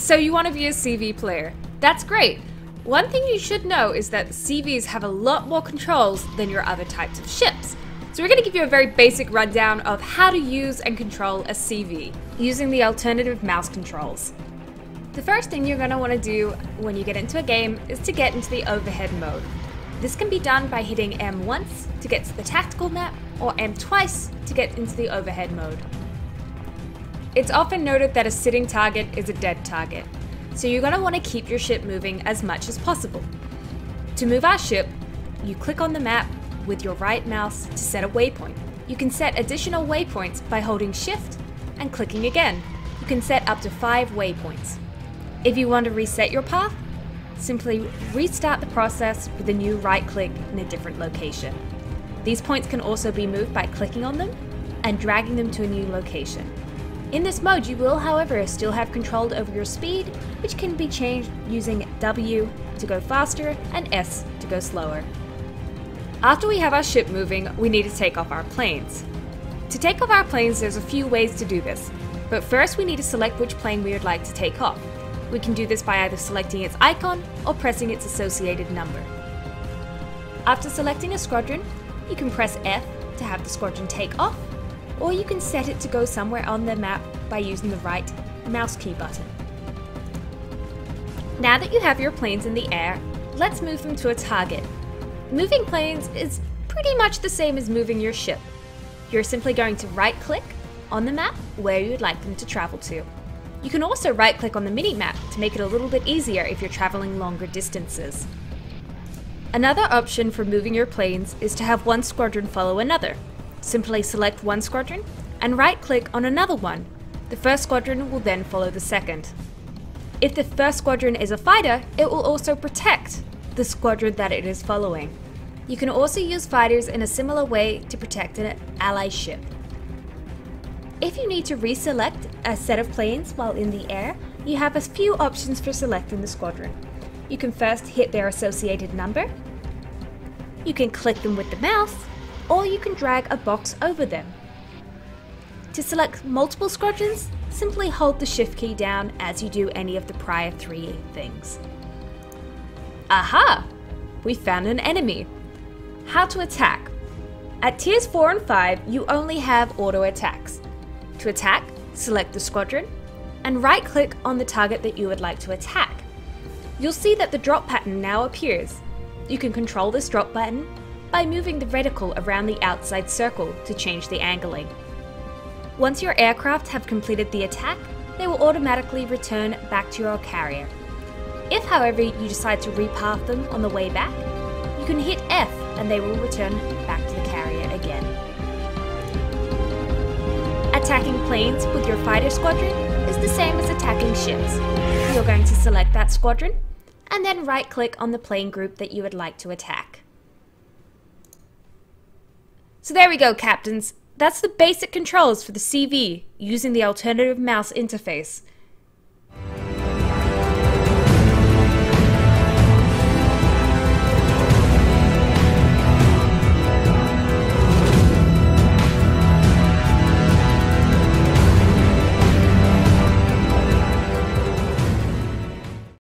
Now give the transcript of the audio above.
So you want to be a CV player. That's great. One thing you should know is that CVs have a lot more controls than your other types of ships. So we're going to give you a very basic rundown of how to use and control a CV using the alternative mouse controls. The first thing you're going to want to do when you get into a game is to get into the overhead mode. This can be done by hitting M once to get to the tactical map or M twice to get into the overhead mode. It's often noted that a sitting target is a dead target, so you're going to want to keep your ship moving as much as possible. To move our ship, you click on the map with your right mouse to set a waypoint. You can set additional waypoints by holding Shift and clicking again. You can set up to 5 waypoints. If you want to reset your path, simply restart the process with a new right click in a different location. These points can also be moved by clicking on them and dragging them to a new location. In this mode, you will, however, still have control over your speed, which can be changed using W to go faster and S to go slower. After we have our ship moving, we need to take off our planes. To take off our planes, there's a few ways to do this, but first we need to select which plane we would like to take off. We can do this by either selecting its icon or pressing its associated number. After selecting a squadron, you can press F to have the squadron take off, or you can set it to go somewhere on the map by using the right mouse key button. Now that you have your planes in the air, let's move them to a target. Moving planes is pretty much the same as moving your ship. You're simply going to right-click on the map where you would like them to travel to. You can also right-click on the mini-map to make it a little bit easier if you're traveling longer distances. Another option for moving your planes is to have one squadron follow another. Simply select one squadron and right-click on another one. The first squadron will then follow the second. If the first squadron is a fighter, it will also protect the squadron that it is following. You can also use fighters in a similar way to protect an ally ship. If you need to reselect a set of planes while in the air, you have a few options for selecting the squadron. You can first hit their associated number, you can click them with the mouse, or you can drag a box over them. To select multiple squadrons, simply hold the Shift key down as you do any of the prior 3 things. Aha! We found an enemy. How to attack. At tiers 4 and 5, you only have auto attacks. To attack, select the squadron and right-click on the target that you would like to attack. You'll see that the drop pattern now appears. You can control this drop button by moving the reticle around the outside circle to change the angling. Once your aircraft have completed the attack, they will automatically return back to your carrier. If, however, you decide to repath them on the way back, you can hit F and they will return back to the carrier again. Attacking planes with your fighter squadron is the same as attacking ships. You're going to select that squadron and then right-click on the plane group that you would like to attack. So there we go, Captains. That's the basic controls for the CV using the alternative mouse interface.